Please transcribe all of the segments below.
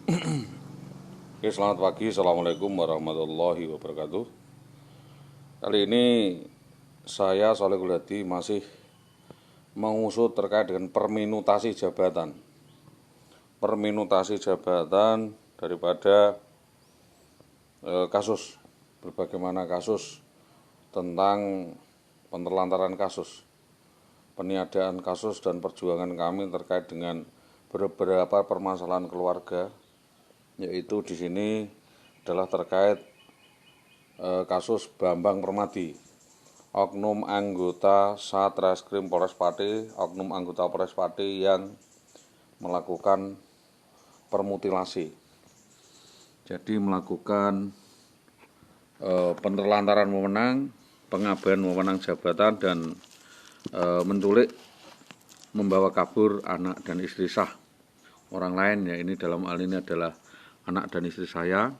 Oke, selamat pagi. Assalamualaikum warahmatullahi wabarakatuh. Kali ini saya Soleh Guladi masih mengusut terkait dengan perminutasi jabatan. Perminutasi jabatan daripada kasus, berbagaimana kasus tentang penelantaran kasus, peniadaan kasus dan perjuangan kami terkait dengan beberapa permasalahan keluarga, yaitu di sini adalah terkait kasus Bambang Permadi, oknum anggota Satreskrim Polres Pati, oknum anggota Polres Pati yang melakukan permutilasi. Jadi melakukan penelantaran wewenang, pengabaian wewenang jabatan, dan menculik, membawa kabur anak dan istri sah orang lain. Ya, ini dalam hal ini adalah anak dan istri saya.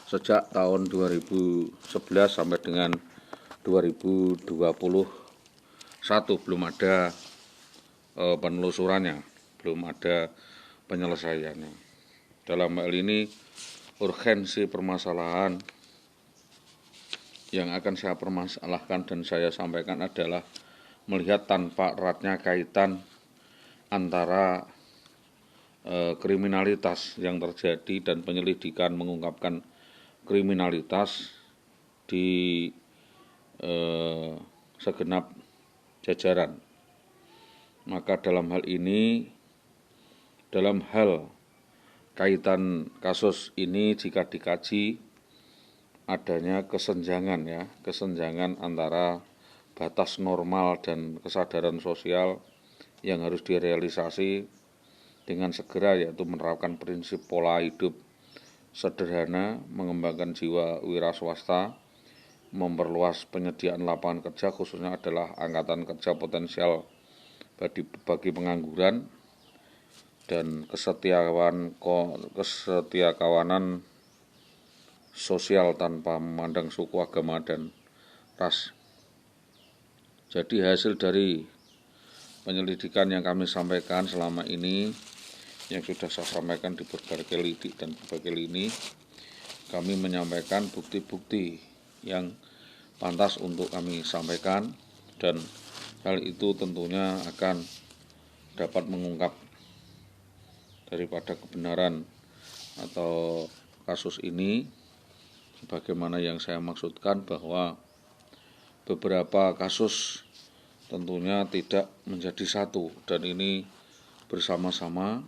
Sejak tahun 2011 sampai dengan 2021 belum ada penelusurannya, belum ada penyelesaiannya. Dalam hal ini urgensi permasalahan yang akan saya permasalahkan dan saya sampaikan adalah melihat tanpa eratnya kaitan antara kriminalitas yang terjadi dan penyelidikan mengungkapkan kriminalitas di segenap jajaran. Maka dalam hal ini, dalam hal kaitan kasus ini, jika dikaji adanya kesenjangan antara batas normal dan kesadaran sosial yang harus direalisasi dengan segera, yaitu menerapkan prinsip pola hidup sederhana, mengembangkan jiwa wira swasta, memperluas penyediaan lapangan kerja, khususnya adalah angkatan kerja potensial bagi pengangguran, dan kesetiakawanan sosial tanpa memandang suku, agama, dan ras. Jadi hasil dari penyelidikan yang kami sampaikan selama ini, yang sudah saya sampaikan di berbagai lidik dan berbagai lini, kami menyampaikan bukti-bukti yang pantas untuk kami sampaikan, dan hal itu tentunya akan dapat mengungkap daripada kebenaran atau kasus ini, sebagaimana yang saya maksudkan bahwa beberapa kasus tentunya tidak menjadi satu, dan ini bersama-sama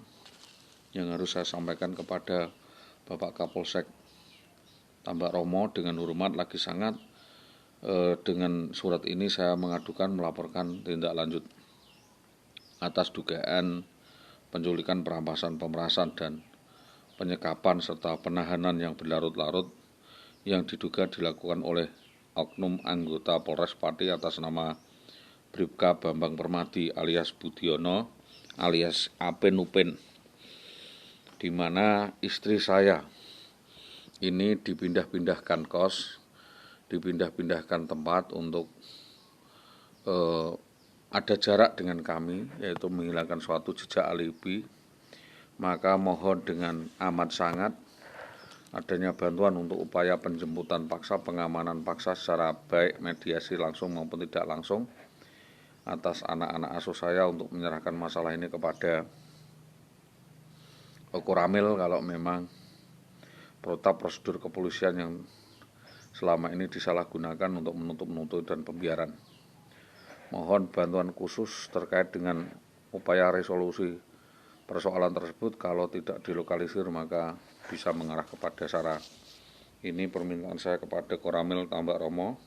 yang harus saya sampaikan kepada Bapak Kapolsek Tambak Romo dengan hormat lagi sangat. Dengan surat ini saya mengadukan, melaporkan tindak lanjut atas dugaan penculikan, perampasan, pemerasan, dan penyekapan serta penahanan yang berlarut-larut yang diduga dilakukan oleh oknum anggota Polres Pati atas nama Bribka Bambang Permadi alias Budiono alias Apen Upin, di mana istri saya ini dipindah-pindahkan kos, dipindah-pindahkan tempat untuk ada jarak dengan kami, yaitu menghilangkan suatu jejak alibi. Maka mohon dengan amat sangat adanya bantuan untuk upaya penjemputan paksa, pengamanan paksa secara baik mediasi langsung maupun tidak langsung atas anak-anak asuh saya untuk menyerahkan masalah ini kepada Koramil kalau memang protap prosedur kepolisian yang selama ini disalahgunakan untuk menutup-nutupi dan pembiaran. Mohon bantuan khusus terkait dengan upaya resolusi persoalan tersebut. Kalau tidak dilokalisir maka bisa mengarah kepada SARA. Ini permintaan saya kepada Koramil Tambak Romo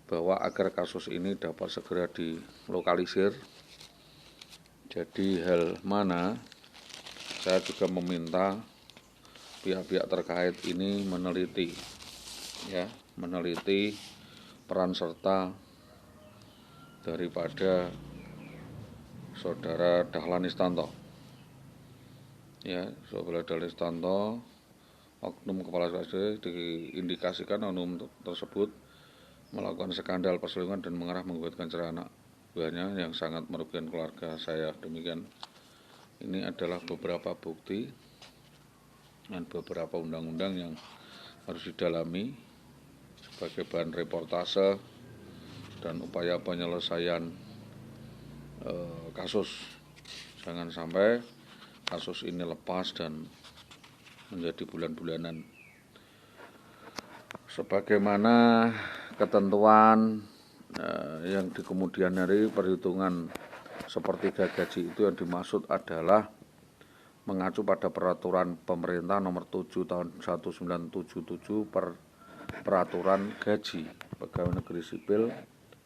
bahwa agar kasus ini dapat segera dilokalisir. Jadi hal mana saya juga meminta pihak-pihak terkait ini meneliti peran serta daripada Saudara Dahlan Istanto. Saudara Dahlan Istanto, oknum kepala sekolah, diindikasikan oknum tersebut melakukan skandal perselingkuhan dan mengarah menggugatkan cerai anak buahnya yang sangat merugikan keluarga saya. Demikian Ini adalah beberapa bukti dan beberapa undang-undang yang harus didalami sebagai bahan reportase dan upaya penyelesaian kasus. Jangan sampai kasus ini lepas dan menjadi bulan-bulanan. Sebagaimana ketentuan yang di kemudian hari, perhitungan sepertiga gaji itu yang dimaksud adalah mengacu pada peraturan pemerintah nomor 7 tahun 1977 peraturan gaji pegawai negeri sipil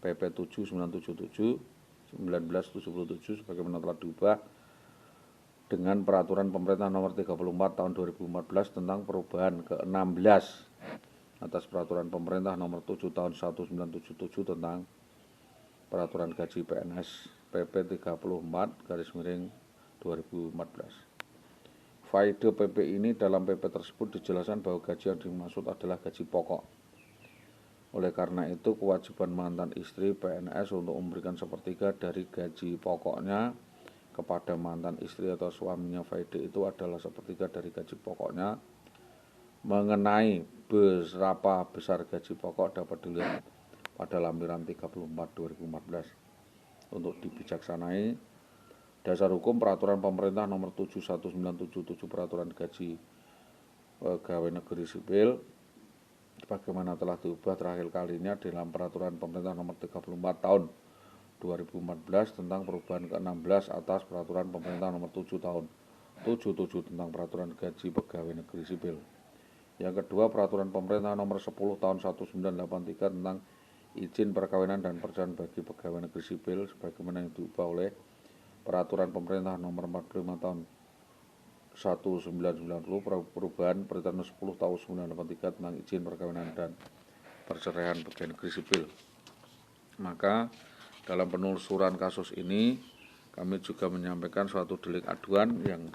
PP 7 1977 sebagaimana telah diubah dengan peraturan pemerintah nomor 34 tahun 2014 tentang perubahan ke-16 atas peraturan pemerintah nomor 7 tahun 1977 tentang peraturan gaji PNS PP 34/2014. Faedah PP ini dalam PP tersebut dijelaskan bahwa gaji yang dimaksud adalah gaji pokok. Oleh karena itu, kewajiban mantan istri PNS untuk memberikan sepertiga dari gaji pokoknya kepada mantan istri atau suaminya faedah itu adalah sepertiga dari gaji pokoknya. Mengenai berapa besar gaji pokok dapat dilihat pada lampiran 34/2014. Untuk dibijaksanai, dasar hukum peraturan pemerintah nomor 71977 peraturan gaji pegawai negeri sipil sebagaimana telah diubah terakhir kalinya dalam peraturan pemerintah nomor 34 tahun 2014 tentang perubahan ke-16 atas peraturan pemerintah nomor 7 tahun 77 tentang peraturan gaji pegawai negeri sipil. Yang kedua, peraturan pemerintah nomor 10 tahun 1983 tentang izin perkawinan dan perceraian bagi pegawai negeri sipil sebagaimana yang diubah oleh peraturan pemerintah nomor 45 tahun 1990 perubahan peraturan 10 tahun 1983 tentang izin perkawinan dan perceraian pegawai negeri sipil. Maka dalam penelusuran kasus ini kami juga menyampaikan suatu delik aduan yang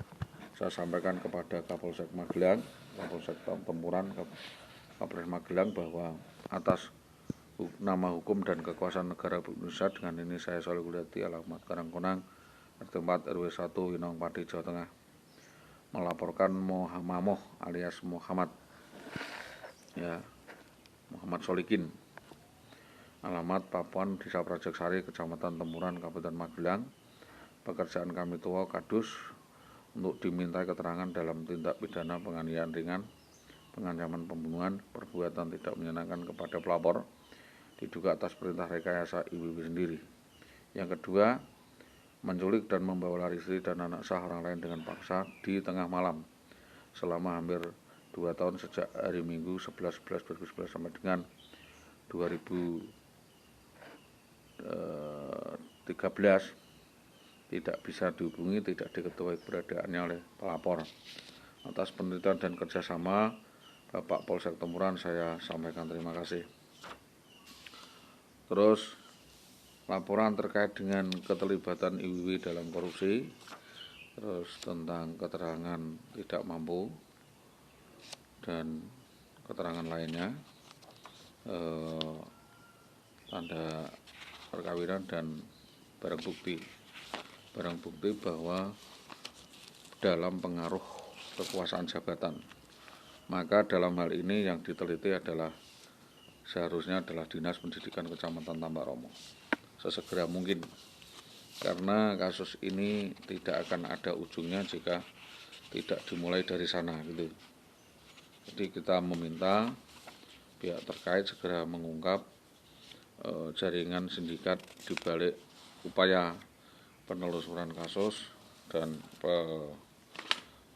saya sampaikan kepada Kapolsek Magelang, Kapolsek Tempuran, Kapolres Magelang bahwa atas nama hukum dan kekuasaan negara Indonesia dengan ini saya Solihuliati alamat Karangkonang tempat RW 1 Winong Pati Jawa Tengah melaporkan Mamoh alias Muhammad Muhammad Solikin alamat Papuan Desa Prajaksari Kecamatan Tempuran Kabupaten Magelang. Pekerjaan kami tua Kadus untuk dimintai keterangan dalam tindak pidana penganiayaan ringan, pengancaman pembunuhan, perbuatan tidak menyenangkan kepada pelapor diduga atas perintah rekayasa IWW sendiri. Yang kedua, menculik dan membawa lari istri dan anak sah orang lain dengan paksa di tengah malam selama hampir 2 tahun sejak hari Minggu 11/11/2011 sampai dengan 2013 tidak bisa dihubungi, tidak diketahui keberadaannya oleh pelapor. Atas penelitian dan kerjasama Bapak Polsek Tempuran saya sampaikan terima kasih. Terus laporan terkait dengan keterlibatan IWW dalam korupsi, terus tentang keterangan tidak mampu dan keterangan lainnya, tanda perkawinan dan barang bukti bahwa dalam pengaruh kekuasaan jabatan. Maka dalam hal ini yang diteliti adalah seharusnya adalah Dinas Pendidikan Kecamatan Tambak Romo sesegera mungkin, karena kasus ini tidak akan ada ujungnya jika tidak dimulai dari sana gitu. Jadi kita meminta pihak terkait segera mengungkap jaringan sindikat di balik upaya penelusuran kasus dan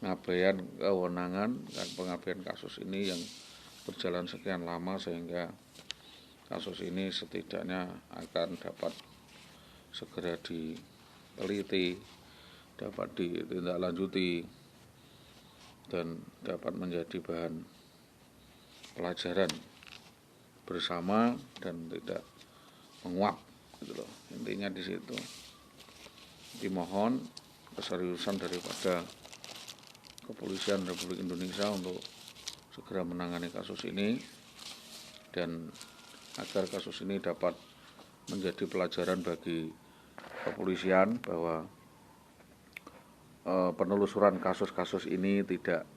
pengabaian kewenangan dan pengabaian kasus ini yang berjalan sekian lama sehingga kasus ini setidaknya akan dapat segera diteliti, dapat ditindaklanjuti dan dapat menjadi bahan pelajaran bersama dan tidak menguap gitu loh. Intinya di situ. Dimohon keseriusan daripada Kepolisian Republik Indonesia untuk segera menangani kasus ini dan agar kasus ini dapat menjadi pelajaran bagi kepolisian bahwa penelusuran kasus-kasus ini tidak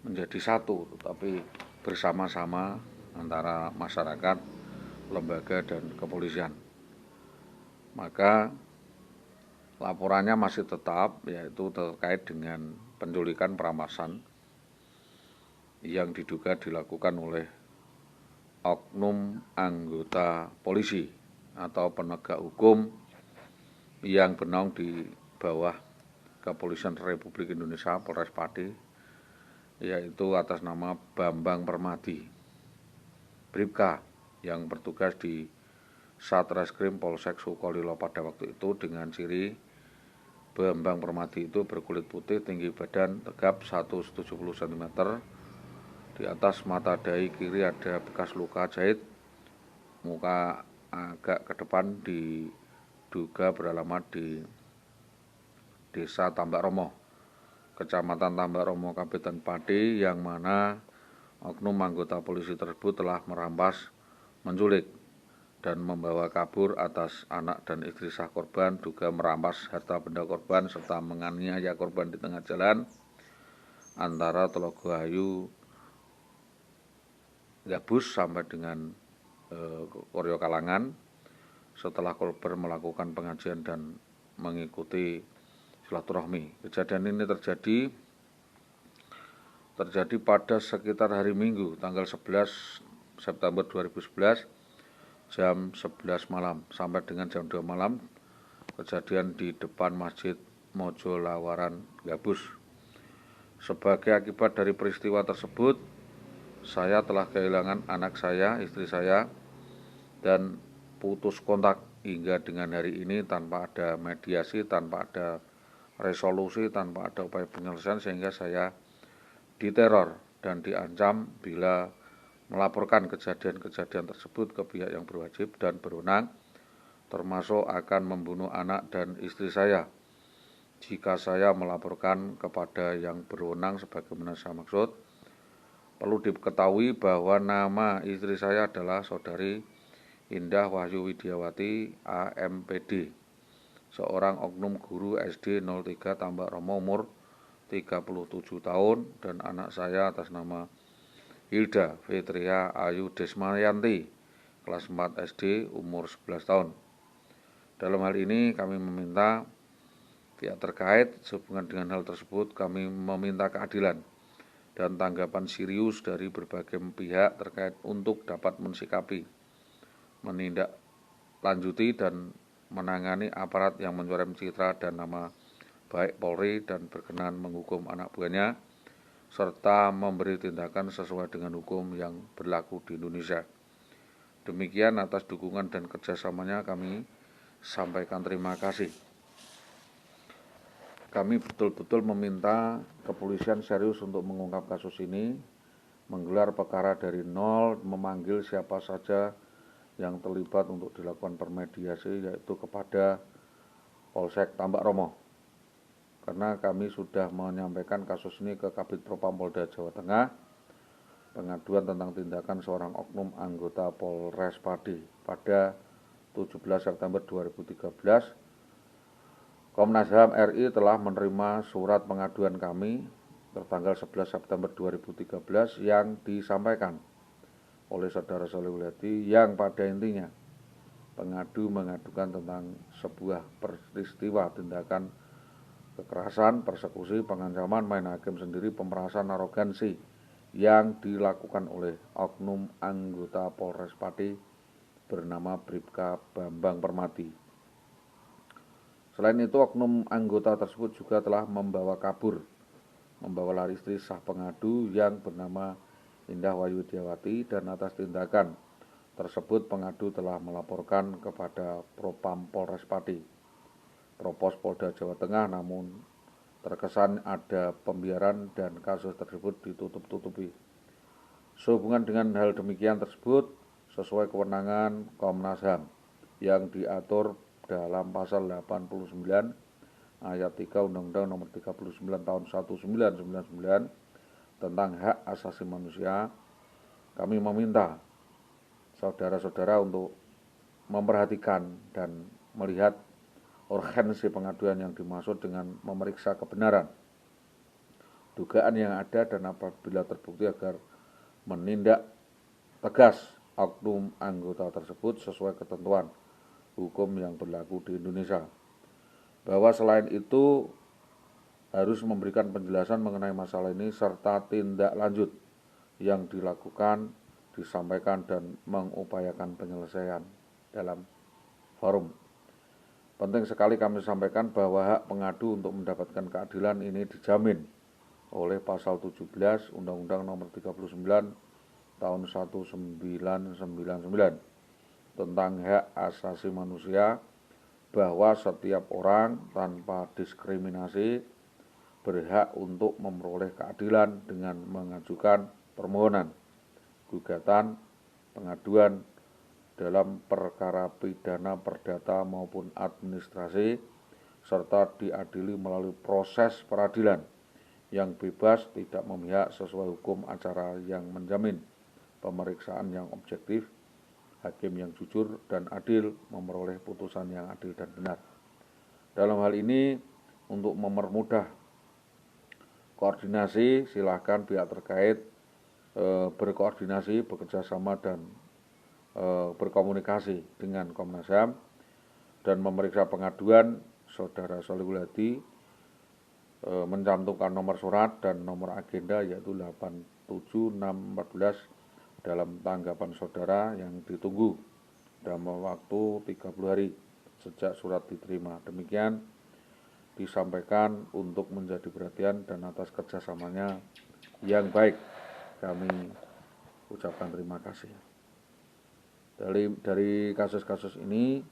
menjadi satu, tetapi bersama-sama antara masyarakat, lembaga, dan kepolisian. Maka laporannya masih tetap, yaitu terkait dengan penculikan perampasan yang diduga dilakukan oleh oknum anggota polisi atau penegak hukum yang bernaung di bawah Kepolisian Republik Indonesia Polres Pati, yaitu atas nama Bambang Permadi, Bribka, yang bertugas di Satreskrim Polsek Sukolilo pada waktu itu dengan ciri Bambang Permadi itu berkulit putih, tinggi badan, tegap 170 cm, di atas mata dahi kiri ada bekas luka jahit, muka agak ke depan, diduga beralamat di Desa Tambak Romo, Kecamatan Tambak Romo, Kabupaten Pati, yang mana oknum anggota polisi tersebut telah merampas, menculik, dan membawa kabur atas anak dan istri sah korban, juga merampas harta benda korban serta menganiaya korban di tengah jalan antara Telogohayu Gabus sampai dengan Koryo Kalangan setelah korban melakukan pengajian dan mengikuti silaturahmi. Kejadian ini terjadi pada sekitar hari Minggu tanggal 11 September 2011 jam 11 malam sampai dengan jam 2 malam. Kejadian di depan Masjid Mojo Lawaran Gabus. Sebagai akibat dari peristiwa tersebut, saya telah kehilangan anak saya, istri saya, dan putus kontak hingga dengan hari ini tanpa ada mediasi, tanpa ada resolusi, tanpa ada upaya penyelesaian, sehingga saya diteror dan diancam bila melaporkan kejadian-kejadian tersebut ke pihak yang berwajib dan berwenang, termasuk akan membunuh anak dan istri saya jika saya melaporkan kepada yang berwenang sebagaimana saya maksud. Perlu diketahui bahwa nama istri saya adalah Saudari Indah Wahyu Widiawati AMPD, seorang oknum guru SD 03 Tambak Romo, umur 37 tahun, dan anak saya atas nama Hilda Fitria Ayu Desmayanti, kelas 4 SD, umur 11 tahun. Dalam hal ini kami meminta pihak terkait sehubungan dengan hal tersebut, kami meminta keadilan dan tanggapan serius dari berbagai pihak terkait untuk dapat mensikapi, menindaklanjuti, dan menangani aparat yang mencoreng citra dan nama baik Polri dan berkenan menghukum anak buahnya serta memberi tindakan sesuai dengan hukum yang berlaku di Indonesia. Demikian, atas dukungan dan kerjasamanya kami sampaikan terima kasih. Kami betul-betul meminta kepolisian serius untuk mengungkap kasus ini, menggelar perkara dari nol, memanggil siapa saja yang terlibat untuk dilakukan permediasi, yaitu kepada Polsek Tambak Romo. Karena kami sudah menyampaikan kasus ini ke Kabid Propam Polda Jawa Tengah, pengaduan tentang tindakan seorang oknum anggota Polres Pati pada 17 September 2013. Komnas HAM RI telah menerima surat pengaduan kami tertanggal 11 September 2013 yang disampaikan oleh Saudara Soleh Wuliati, yang pada intinya pengadu mengadukan tentang sebuah peristiwa tindakan kekerasan, persekusi, pengancaman, main hakim sendiri, pemerasan, arogansi yang dilakukan oleh oknum anggota Polres Pati bernama Bribka Bambang Permadi. Selain itu, oknum anggota tersebut juga telah membawa lari istri sah pengadu yang bernama Indah Wahyu Widiawati, dan atas tindakan tersebut pengadu telah melaporkan kepada Propam Polres Pati, Propos Polda Jawa Tengah, namun terkesan ada pembiaran dan kasus tersebut ditutup-tutupi. Sehubungan dengan hal demikian tersebut, sesuai kewenangan Komnas HAM yang diatur dalam pasal 89 ayat 3 Undang-Undang Nomor 39 Tahun 1999 tentang hak asasi manusia, kami meminta saudara-saudara untuk memperhatikan dan melihat urgensi pengaduan yang dimaksud dengan memeriksa kebenaran dugaan yang ada dan apabila terbukti agar menindak tegas oknum anggota tersebut sesuai ketentuan hukum yang berlaku di Indonesia. Bahwa selain itu harus memberikan penjelasan mengenai masalah ini serta tindak lanjut yang dilakukan, disampaikan dan mengupayakan penyelesaian dalam forum. Penting sekali kami sampaikan bahwa hak pengadu untuk mendapatkan keadilan ini dijamin oleh pasal 17 Undang-Undang Nomor 39 tahun 1999 tentang hak asasi manusia, bahwa setiap orang tanpa diskriminasi berhak untuk memperoleh keadilan dengan mengajukan permohonan, gugatan, pengaduan dalam perkara pidana perdata maupun administrasi, serta diadili melalui proses peradilan yang bebas, tidak memihak, sesuai hukum acara yang menjamin pemeriksaan yang objektif, hakim yang jujur dan adil, memperoleh putusan yang adil dan benar. Dalam hal ini, untuk mempermudah koordinasi, silakan pihak terkait berkoordinasi, bekerjasama dan berkomunikasi dengan Komnas HAM dan memeriksa pengaduan Saudara Sholihul Hadi, mencantumkan nomor surat dan nomor agenda yaitu 87614 dalam tanggapan saudara yang ditunggu dalam waktu 30 hari sejak surat diterima. Demikian disampaikan untuk menjadi perhatian dan atas kerjasamanya yang baik kami ucapkan terima kasih. Dari kasus-kasus ini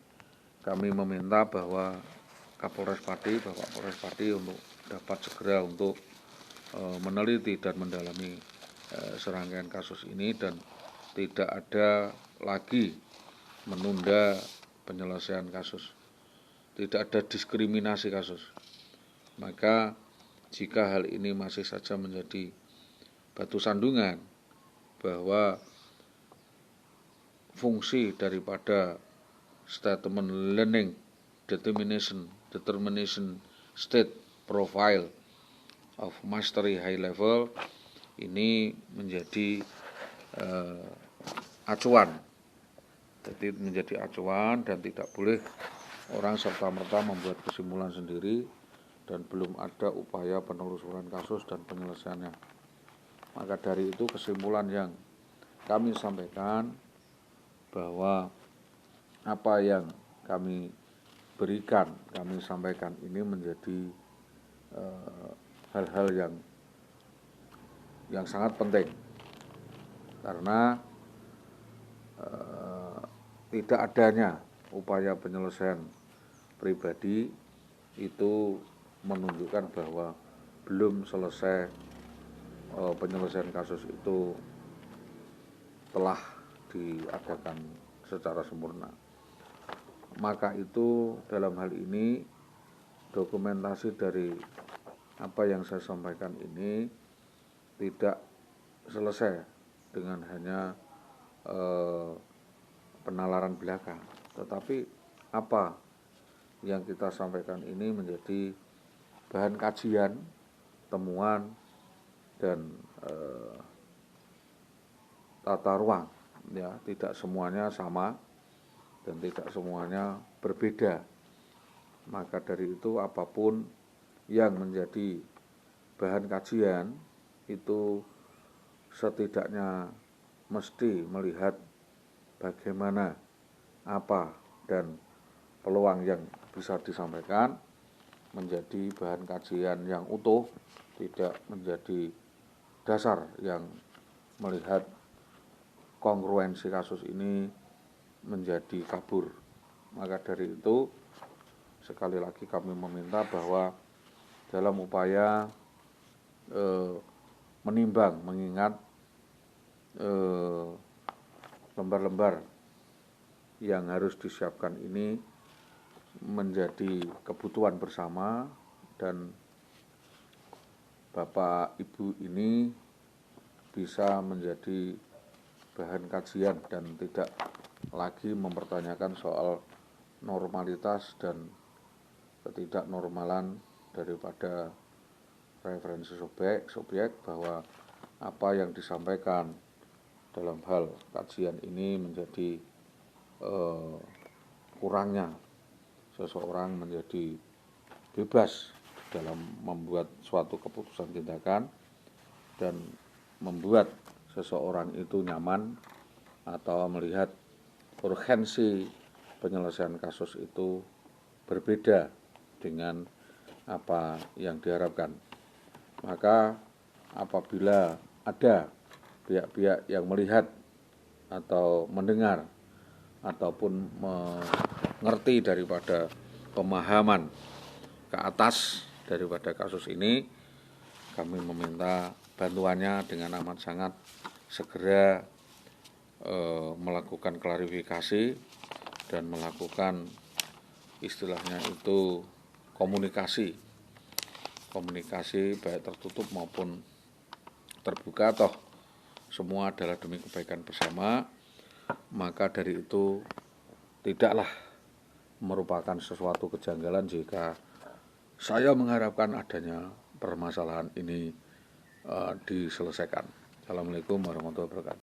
kami meminta bahwa Kapolres Pati, Bapak Polres Pati untuk dapat segera untuk meneliti dan mendalami serangkaian kasus ini dan tidak ada lagi menunda penyelesaian kasus, tidak ada diskriminasi kasus. Maka jika hal ini masih saja menjadi batu sandungan bahwa fungsi daripada statement learning determination state profile of mastery high level ini menjadi acuan. Jadi menjadi acuan dan tidak boleh orang serta-merta membuat kesimpulan sendiri dan belum ada upaya penelusuran kasus dan penyelesaiannya. Maka dari itu kesimpulan yang kami sampaikan bahwa apa yang kami berikan, kami sampaikan ini menjadi hal-hal yang sangat penting karena tidak adanya upaya penyelesaian pribadi itu menunjukkan bahwa belum selesai penyelesaian kasus itu telah diadakan secara sempurna. Maka itu dalam hal ini dokumentasi dari apa yang saya sampaikan ini tidak selesai dengan hanya penalaran belaka, tetapi apa yang kita sampaikan ini menjadi bahan kajian, temuan dan tata ruang, ya, tidak semuanya sama dan tidak semuanya berbeda. Maka dari itu apapun yang menjadi bahan kajian itu setidaknya mesti melihat bagaimana, apa dan peluang yang bisa disampaikan menjadi bahan kajian yang utuh, tidak menjadi dasar yang melihat kongruensi kasus ini menjadi kabur. Maka dari itu sekali lagi kami meminta bahwa dalam upaya menimbang, mengingat lembar-lembar yang harus disiapkan ini menjadi kebutuhan bersama dan Bapak Ibu ini bisa menjadi bahan kajian dan tidak lagi mempertanyakan soal normalitas dan ketidaknormalan daripada referensi subjek bahwa apa yang disampaikan dalam hal kajian ini menjadi kurangnya seseorang menjadi bebas dalam membuat suatu keputusan tindakan dan membuat seseorang itu nyaman atau melihat urgensi penyelesaian kasus itu berbeda dengan apa yang diharapkan. Maka apabila ada pihak-pihak yang melihat atau mendengar ataupun mengerti daripada pemahaman ke atas daripada kasus ini, kami meminta bantuannya dengan amat sangat segera melakukan klarifikasi dan melakukan istilahnya itu komunikasi baik tertutup maupun terbuka, toh semua adalah demi kebaikan bersama. Maka dari itu tidaklah merupakan sesuatu kejanggalan jika saya mengharapkan adanya permasalahan ini diselesaikan. Assalamualaikum warahmatullahi wabarakatuh.